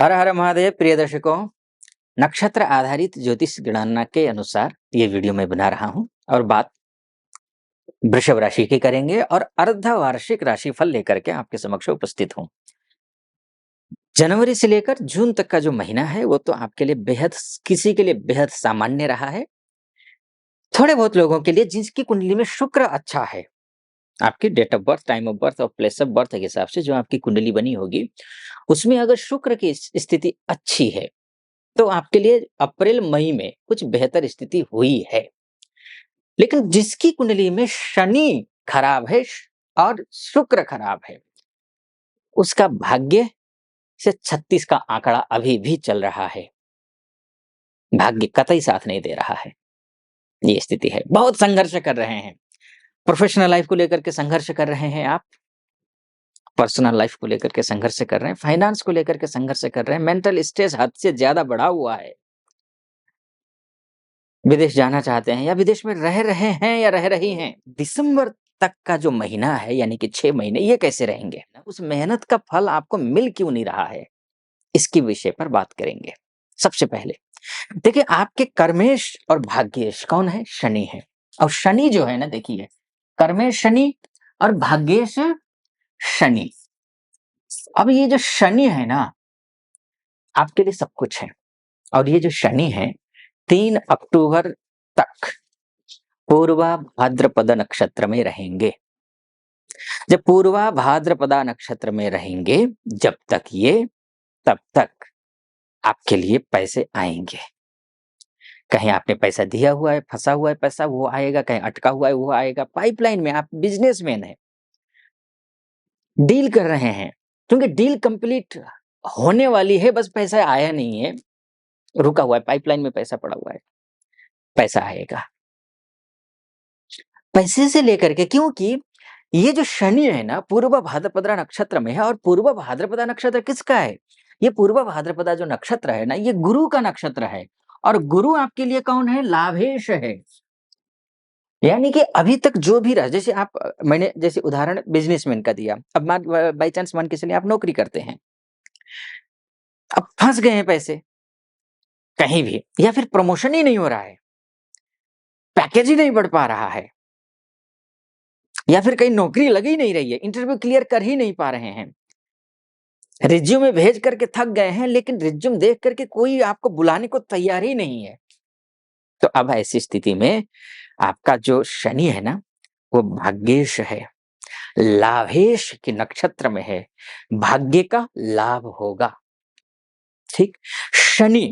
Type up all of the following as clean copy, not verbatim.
हर हर महादेव प्रिय दर्शकों। नक्षत्र आधारित ज्योतिष गणना के अनुसार ये वीडियो मैं बना रहा हूं और बात वृषभ राशि की करेंगे और अर्धवार्षिक राशिफल लेकर के आपके समक्ष उपस्थित हूं। जनवरी से लेकर जून तक का जो महीना है वो तो आपके लिए बेहद, किसी के लिए बेहद सामान्य रहा है। थोड़े बहुत लोगों के लिए जिसकी कुंडली में शुक्र अच्छा है, आपकी date of birth, time of birth और प्लेस ऑफ बर्थ के हिसाब से जो आपकी कुंडली बनी होगी उसमें अगर शुक्र की स्थिति अच्छी है तो आपके लिए अप्रैल मई में कुछ बेहतर स्थिति हुई है। लेकिन जिसकी कुंडली में शनि खराब है और शुक्र खराब है, उसका भाग्य से 36 का आंकड़ा अभी भी चल रहा है। भाग्य कतई साथ नहीं दे रहा है। ये स्थिति है। बहुत संघर्ष कर रहे हैं। प्रोफेशनल लाइफ को लेकर के संघर्ष कर रहे हैं आप, पर्सनल लाइफ को लेकर के संघर्ष कर रहे हैं, फाइनेंस को लेकर के संघर्ष कर रहे हैं, मेंटल स्ट्रेस हद से ज्यादा बढ़ा हुआ है। विदेश जाना चाहते हैं या विदेश में रह रहे हैं या रह रही हैं, दिसंबर तक का जो महीना है यानी कि 6 महीने ये कैसे रहेंगे, उस मेहनत का फल आपको मिल क्यों नहीं रहा है, इसकी विषय पर बात करेंगे। सबसे पहले देखिए, आपके कर्मेश और भाग्येश कौन है? शनि है। और शनि जो है ना, देखिए, कर्मेश शनि और भाग्येश शनि। अब ये जो शनि है ना, आपके लिए सब कुछ है। और ये जो शनि है 3 अक्टूबर तक पूर्वा भाद्रपद नक्षत्र में रहेंगे। जब पूर्वा भाद्रपदा नक्षत्र में रहेंगे, जब तक ये, तब तक आपके लिए पैसे आएंगे। कहीं आपने पैसा दिया हुआ है, फंसा हुआ है पैसा, वो आएगा। कहीं अटका हुआ है, वो आएगा। पाइपलाइन में आप बिजनेसमैन है, डील कर रहे हैं, क्योंकि डील कंप्लीट होने वाली है, बस पैसा आया नहीं है, रुका हुआ है, पाइपलाइन में पैसा पड़ा हुआ है, पैसा आएगा। पैसे से लेकर के, क्योंकि ये जो शनि है ना पूर्व भाद्रपदा नक्षत्र में है। और पूर्व भाद्रपदा नक्षत्र किसका है? ये पूर्व भाद्रपदा जो नक्षत्र है ना, ये गुरु का नक्षत्र है। और गुरु आपके लिए कौन है? लाभेश है। यानी कि अभी तक जो भी रहा, जैसे आप, मैंने जैसे उदाहरण बिजनेसमैन का दिया, अब मान बाई चांस मान के चलिए आप नौकरी करते हैं, अब फंस गए हैं पैसे कहीं भी, या फिर प्रमोशन ही नहीं हो रहा है, पैकेज ही नहीं बढ़ पा रहा है, या फिर कहीं नौकरी लग ही नहीं रही है, इंटरव्यू क्लियर कर ही नहीं पा रहे हैं, रिज्यूमे भेज करके थक गए हैं, लेकिन रिज्यूम देख करके कोई आपको बुलाने को तैयार ही नहीं है। तो अब ऐसी स्थिति में आपका जो शनि है ना, वो भाग्येश है, लाभेश के नक्षत्र में है, भाग्य का लाभ होगा। ठीक। शनि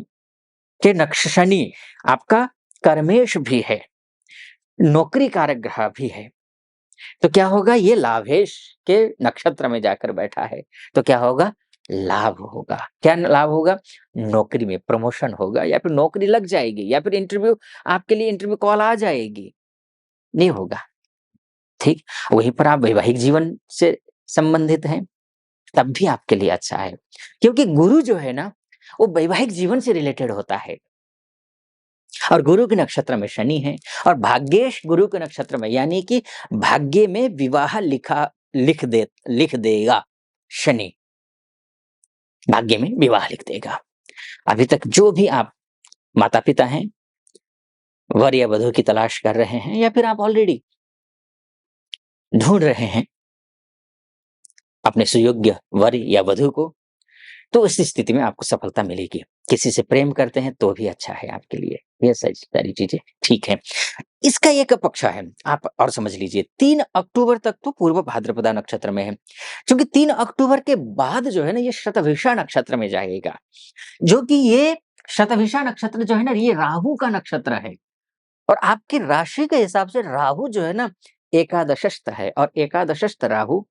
के शनि आपका कर्मेश भी है, नौकरी कारक ग्रह भी है। तो क्या होगा? ये लाभेश के नक्षत्र में जाकर बैठा है, तो क्या होगा? लाभ होगा। क्या लाभ होगा? नौकरी में प्रमोशन होगा, या फिर नौकरी लग जाएगी, या फिर इंटरव्यू, आपके लिए इंटरव्यू कॉल आ जाएगी। नहीं होगा। ठीक। वहीं पर आप वैवाहिक जीवन से संबंधित हैं, तब भी आपके लिए अच्छा है, क्योंकि गुरु जो है ना, वो वैवाहिक जीवन से रिलेटेड होता है। और गुरु के नक्षत्र में शनि है, और भाग्येश गुरु के नक्षत्र में, यानी कि भाग्य में विवाह लिख देगा शनि, भाग्य में विवाह लिख देगा। अभी तक जो भी आप माता पिता हैं, वर या वधू की तलाश कर रहे हैं, या फिर आप ऑलरेडी ढूंढ रहे हैं अपने सुयोग्य वर या वधू को, तो इस स्थिति में आपको सफलता मिलेगी। किसी से प्रेम करते हैं तो भी अच्छा है आपके लिए। ये सारी चीजें ठीक है। इसका एक पक्ष है, आप और समझ लीजिए, 3 अक्टूबर तक तो पूर्व भाद्रपदा नक्षत्र में है, क्योंकि 3 अक्टूबर के बाद जो है ना, ये शतभिषा नक्षत्र में जाएगा, जो कि ये शतभिषा नक्षत्र जो है ना, ये राहु का नक्षत्र है। और आपकी राशि के हिसाब से राहु जो है ना, एकादशस्थ है, और एकादशस्थ राहु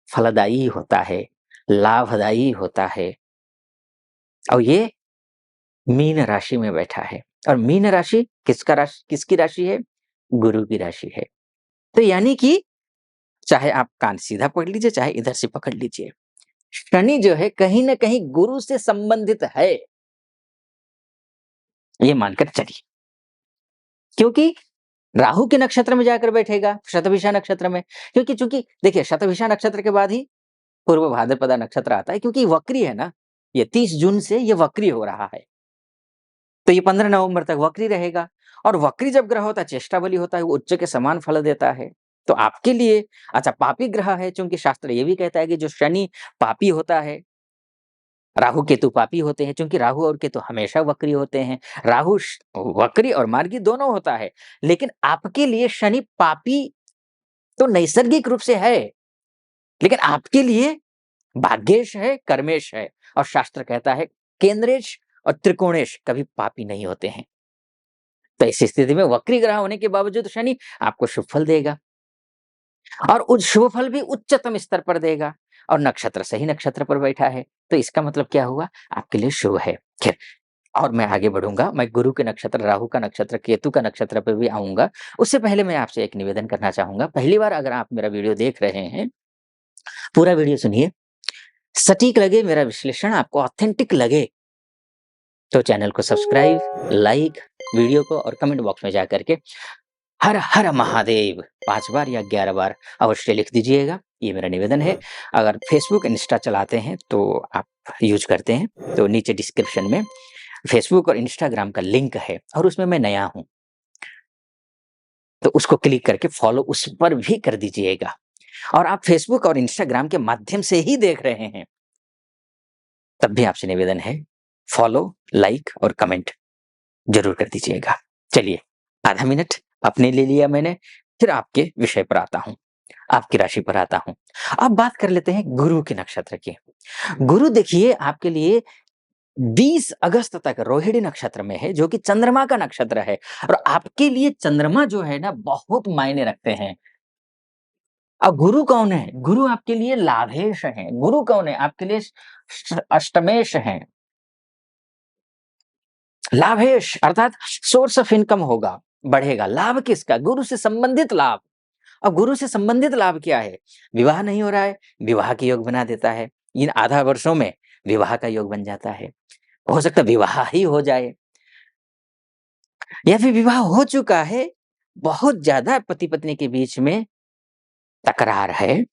फलदायी होता है, लाभदायी होता है। और ये मीन राशि में बैठा है, और मीन राशि किसकी राशि है? गुरु की राशि है। तो यानी कि चाहे आप कान सीधा पकड़ लीजिए, चाहे इधर से पकड़ लीजिए, शनि जो है कहीं ना कहीं गुरु से संबंधित है, ये मानकर चलिए। क्योंकि राहु के नक्षत्र में जाकर बैठेगा, शतभिषा नक्षत्र में। क्योंकि चूंकि देखिए, शतभिषा नक्षत्र के बाद ही पूर्व भाद्रपदा नक्षत्र आता है, क्योंकि वक्री है ना, ये 30 जून से ये वक्री हो रहा है। तो ये 15 नवंबर तक वक्री रहेगा और वक्री जब ग्रह होता है, चेष्टा बलि होता है, वो उच्च के समान फल देता है। तो आपके लिए अच्छा पापी ग्रह है, चूँकि शास्त्र ये भी कहता है कि जो शनि पापी होता है, राहु केतु पापी होते हैं, चूँकि राहु और केतु हमेशा वक्री होते हैं। राहु श वक्री और मार्गी दोनों होता है, लेकिन आपके लिए शनि पापी तो नैसर्गिक रूप से है, लेकिन आपके लिए भाग्येश है, कर्मेश है और शास्त्र कहता है केंद्रेश और त्रिकोणेश कभी पापी नहीं होते हैं। तो ऐसी स्थिति में वक्री ग्रह होने के बावजूद शनि आपको शुभ फल देगा और उस शुभ फल भी उच्चतम स्तर पर देगा और नक्षत्र सही नक्षत्र पर बैठा है। तो इसका मतलब क्या हुआ? आपके लिए शुभ है। खैर और मैं आगे बढ़ूँगा, मैं गुरु के नक्षत्र, राहु का नक्षत्र, केतु का नक्षत्र पे भी आऊँगा। उससे पहले मैं आपसे एक निवेदन करना चाहूँगा, पहली बार अगर आप मेरा वीडियो देख रहे हैं, पूरा वीडियो सुनिए। सटीक लगे मेरा विश्लेषण, आपको ऑथेंटिक लगे, तो चैनल को सब्सक्राइब, लाइक, वीडियो को और कमेंट बॉक्स में जाकर के हर हर महादेव 5 बार या 11 बार अवश्य लिख दीजिएगा। ये मेरा निवेदन है। अगर फेसबुक, इंस्टा चलाते हैं तो आप यूज़ करते हैं, तो नीचे डिस्क्रिप्शन में फेसबुक और इंस्टाग्राम का लिंक है और उसमें मैं नया हूँ। तो उसको क्लिक करके फॉलो उस पर भी कर दीजिएगा और आप फेसबुक और इंस्टाग्राम के माध्यम से ही देख रहे हैं, तब भी आपसे निवेदन है, फॉलो, लाइक और कमेंट ज़रूर कर दीजिएगा। चलिए, आधा मिनट अपने लिए लिया मैंने, फिर आपके विषय पर आता हूँ, आपकी राशि पर आता हूँ। अब बात कर लेते हैं गुरु के नक्षत्र की। गुरु देखिए आपके लिए 20 अगस्त तक रोहिणी नक्षत्र में है, जो कि चंद्रमा का नक्षत्र है और आपके लिए चंद्रमा जो है ना बहुत मायने रखते हैं। अब गुरु कौन है? गुरु आपके लिए लाभेश हैं। गुरु कौन है? आपके लिए अष्टमेश हैं। लाभेश अर्थात सोर्स ऑफ इनकम होगा, बढ़ेगा। लाभ किसका? गुरु से संबंधित लाभ। अब गुरु से संबंधित लाभ क्या है? विवाह नहीं हो रहा है, विवाह के योग बना देता है। इन आधा वर्षों में विवाह का योग बन जाता है। हो सकता है विवाह ही हो जाए या फिर विवाह हो चुका है, बहुत ज़्यादा पति-पत्नी के बीच में तकरार है,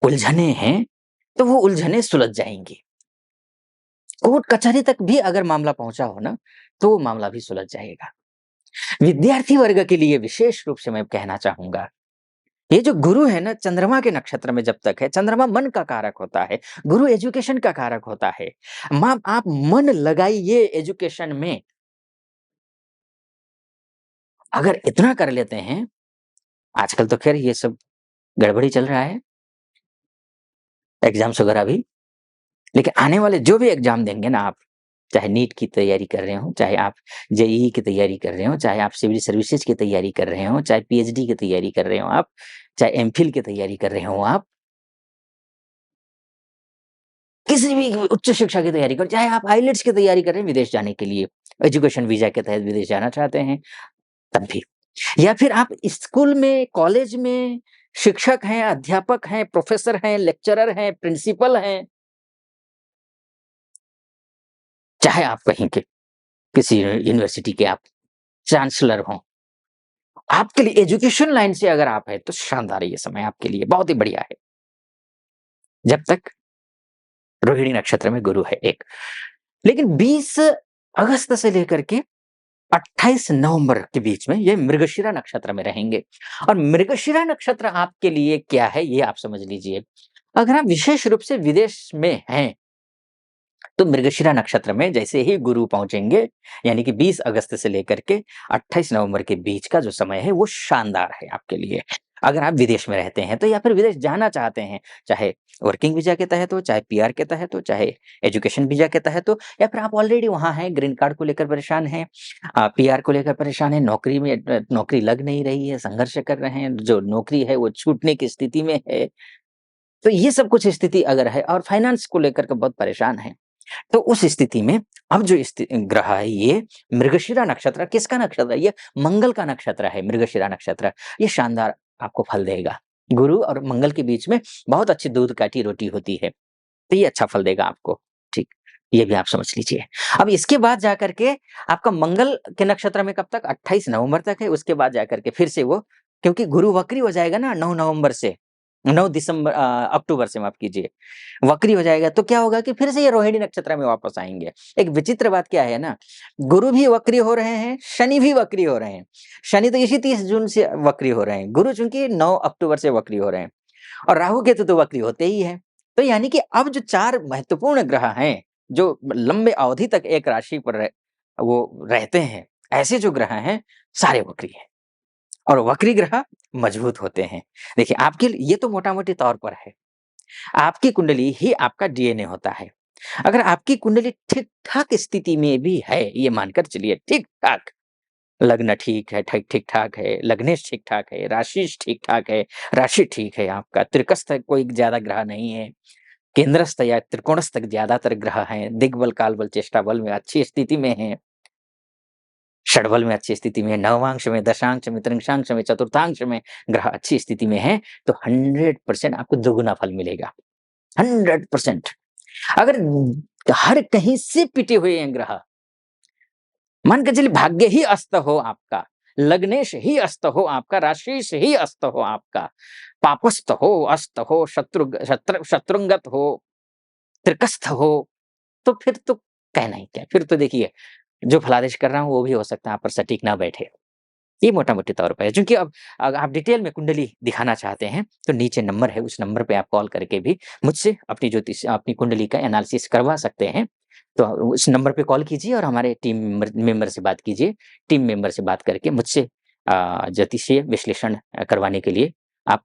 उलझने हैं, तो वो उलझने सुलझ जाएँगी। कोर्ट कचहरी तक भी अगर मामला पहुँचा हो ना, तो वो मामला भी सुलझ जाएगा। विद्यार्थी वर्ग के लिए विशेष रूप से मैं कहना चाहूँगा, ये जो गुरु है ना चंद्रमा के नक्षत्र में जब तक है, चंद्रमा मन का कारक होता है, गुरु एजुकेशन का कारक होता है। माँ आप मन लगाइए एजुकेशन में, अगर इतना कर लेते हैं, आजकल तो ख़ैर ये सब गड़बड़ी चल रहा है, एग्ज़ाम्स वगैरह भी, लेकिन आने वाले जो भी एग्ज़ाम देंगे ना आप, चाहे नीट की तैयारी कर रहे हों, चाहे आप जेईई की तैयारी कर रहे हों, चाहे आप सिविल सर्विसेज़ की तैयारी कर रहे हों, चाहे पीएचडी की तैयारी कर रहे हों आप, चाहे एमफिल की तैयारी कर रहे हों आप, किसी भी उच्च शिक्षा की तैयारी करें, चाहे आप आइलेट्स की तैयारी कर रहे हैं विदेश जाने के लिए, एजुकेशन वीज़ा के तहत विदेश जाना चाहते हैं, तब भी। या फिर आप स्कूल में, कॉलेज में शिक्षक हैं, अध्यापक हैं, प्रोफ़ेसर हैं, लेक्चरर हैं, प्रिंसिपल हैं, चाहे आप कहीं के किसी यूनिवर्सिटी के आप चांसलर हों। आपके लिए एजुकेशन लाइन से अगर आप हैं, तो शानदार है ये समय आपके लिए, बहुत ही बढ़िया है। जब तक रोहिणी नक्षत्र में गुरु है एक। लेकिन 20 अगस्त से लेकर के 28 नवंबर के बीच में ये मृगशिरा नक्षत्र में रहेंगे और मृगशिरा नक्षत्र आपके लिए क्या है ये आप समझ लीजिए। अगर आप विशेष रूप से विदेश में हैं, तो मृगशिरा नक्षत्र में जैसे ही गुरु पहुंचेंगे, यानी कि 20 अगस्त से लेकर के 28 नवंबर के बीच का जो समय है वो शानदार है आपके लिए। अगर आप विदेश में रहते हैं तो या फिर विदेश जाना चाहते हैं, चाहे वर्किंग वीज़ा के तहत हो, चाहे पीआर के तहत हो, चाहे एजुकेशन वीज़ा के तहत हो या फिर आप ऑलरेडी वहाँ हैं, ग्रीन कार्ड को लेकर परेशान हैं, पीआर को लेकर परेशान हैं, नौकरी में नौकरी लग नहीं रही है, संघर्ष कर रहे हैं, जो नौकरी है वो छूटने की स्थिति में है। तो ये सब कुछ स्थिति अगर है और फाइनेंस को लेकर के बहुत परेशान हैं, तो उस स्थिति में अब जो ग्रह है ये मृगशिरा नक्षत्र किसका नक्षत्र है? ये मंगल का नक्षत्र है मृगशिरा नक्षत्र। ये शानदार आपको फल देगा। गुरु और मंगल के बीच में बहुत अच्छी दूध काटी रोटी होती है। तो ये अच्छा फल देगा आपको। ठीक, ये भी आप समझ लीजिए। अब इसके बाद जाकर के आपका मंगल के नक्षत्र में कब तक? 28 नवंबर तक है। उसके बाद जाकर के फिर से वो क्योंकि गुरु वक्री हो जाएगा ना 9 नवंबर से। 9 अक्टूबर से माफ़ कीजिए, वक्री हो जाएगा तो क्या होगा कि फिर से ये रोहिणी नक्षत्र में वापस आएँगे। एक विचित्र बात क्या है ना, गुरु भी वक्री हो रहे हैं, शनि भी वक्री हो रहे हैं। शनि तो इसी 30 जून से वक्री हो रहे हैं, गुरु चूँकि 9 अक्टूबर से वक्री हो रहे हैं और राहु केतु तो वक्री होते ही हैं। तो यानी कि अब जो 4 महत्वपूर्ण ग्रह हैं, जो लंबे अवधि तक एक राशि पर वो रहते हैं, ऐसे जो ग्रह हैं, सारे वक्री हैं। और वक्री ग्रह मजबूत होते हैं। देखिए आपके लिए ये तो मोटा-मोटी तौर पर है। आपकी कुंडली ही आपका डीएनए होता है। अगर आपकी कुंडली ठीक-ठाक स्थिति में भी है, ये मानकर चलिए ठीक-ठाक, लग्न ठीक है, ठीक-ठाक है, लग्नेश ठीक-ठाक है, राशिश ठीक-ठाक है, राशि ठीक है आपका, त्रिकस्थ कोई ज़्यादा ग्रह नहीं है, केंद्रस्थ या त्रिकोणस्थ ज्यादातर ग्रह हैं, दिग्बल, कालबल, चेष्टा बल में अच्छी स्थिति में हैं। षडबल में अच्छी स्थिति में है, नवांश में, दशांश में, त्रिंशांश में, चतुर्थांश में ग्रह अच्छी स्थिति में हैं, तो 100% आपको दुगुना फल मिलेगा, 100%। अगर हर कहीं से पिटे हुए हैं ग्रह, मान के चलिए भाग्य ही अस्त हो आपका, लग्नेश ही अस्त हो आपका, राशिश ही अस्त हो आपका, पापस्थ हो, अस्त हो, शत्रुंगत हो, त्रिकस्थ हो, तो फिर तो कहना ही क्या, फिर तो देखिए जो फलादेश कर रहा हूँ वो भी हो सकता है आप पर सटीक ना बैठे। ये मोटा-मोटी तौर पे है, क्योंकि अब अगर आप डिटेल में कुंडली दिखाना चाहते हैं, तो नीचे नंबर है, उस नंबर पे आप कॉल करके भी मुझसे अपनी कुंडली का एनालिसिस करवा सकते हैं। तो उस नंबर पे कॉल कीजिए और हमारे टीम मेंबर से बात कीजिए। टीम मेंबर से बात करके मुझसे ज्योतिषीय विश्लेषण करवाने के लिए आप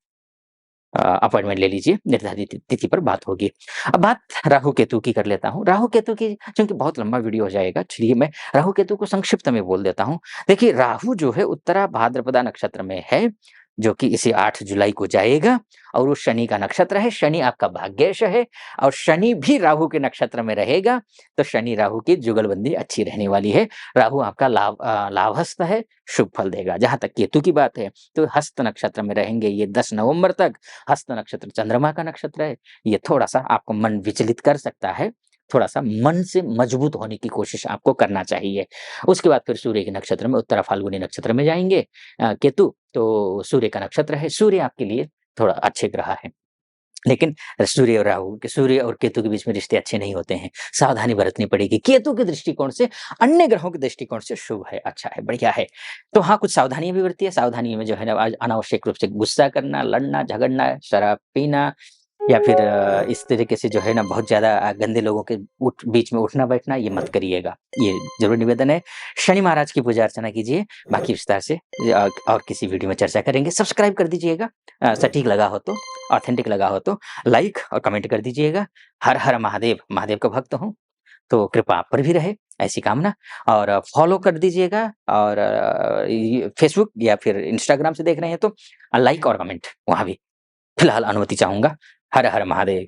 अपॉइंटमेंट ले लीजिए, निर्धारित तिथि पर बात होगी। अब बात राहु-केतु की कर लेता हूँ। राहु-केतु की चूँकि बहुत लंबा वीडियो हो जाएगा, चलिए मैं राहु-केतु को संक्षिप्त में बोल देता हूँ। देखिए, राहु जो है उत्तरा भाद्रपदा नक्षत्र में है, जो कि इसी 8 जुलाई को जाएगा और वो शनि का नक्षत्र है। शनि आपका भाग्येश है और शनि भी राहु के नक्षत्र में रहेगा, तो शनि-राहु की जुगलबंदी अच्छी रहने वाली है। राहु आपका लाभस्थ है, शुभ फल देगा। जहाँ तक केतु की बात है, तो हस्त नक्षत्र में रहेंगे ये 10 नवंबर तक। हस्त नक्षत्र चंद्रमा का नक्षत्र है, ये थोड़ा-सा आपको मन विचलित कर सकता है, थोड़ा-सा मन से मजबूत होने की कोशिश आपको करना चाहिए। उसके बाद फिर सूर्य के नक्षत्र में उत्तरा फाल्गुनी नक्षत्र में जाएँगे केतु, तो सूर्य का नक्षत्र है, सूर्य आपके लिए थोड़ा अच्छे ग्रह हैं। लेकिन सूर्य और केतु के बीच में रिश्ते अच्छे नहीं होते हैं, सावधानी बरतनी पड़ेगी। केतु के दृष्टिकोण से, अन्य ग्रहों के दृष्टिकोण से शुभ है, अच्छा है, बढ़िया है। तो हाँ, कुछ सावधानियाँ भी बरतिए, सावधानी में जो है ना आज अनावश्यक रूप से गुस्सा करना, लड़ना, झगड़ना, शराब पीना या फिर इस तरीके से जो है ना बहुत ज़्यादा गंदे लोगों के बीच में उठना-बैठना ये मत करिएगा। ये ज़रूर निवेदन है। शनि महाराज की पूजा अर्चना कीजिए, बाकी विस्तार से और किसी वीडियो में चर्चा करेंगे। सब्सक्राइब कर दीजिएगा सटीक लगा हो तो, ऑथेंटिक लगा हो तो, लाइक और कमेंट कर दीजिएगा। हर हर महादेव, महादेव का भक्त हूँ, तो कृपा आप पर भी रहे, ऐसी कामना। और फॉलो कर दीजिएगा और ये फेसबुक या फिर इंस्टाग्राम से देख रहे हैं तो लाइक और कमेंट वहाँ भी फिलहाल अनुमति चाहूँगा। हर हर महादेव।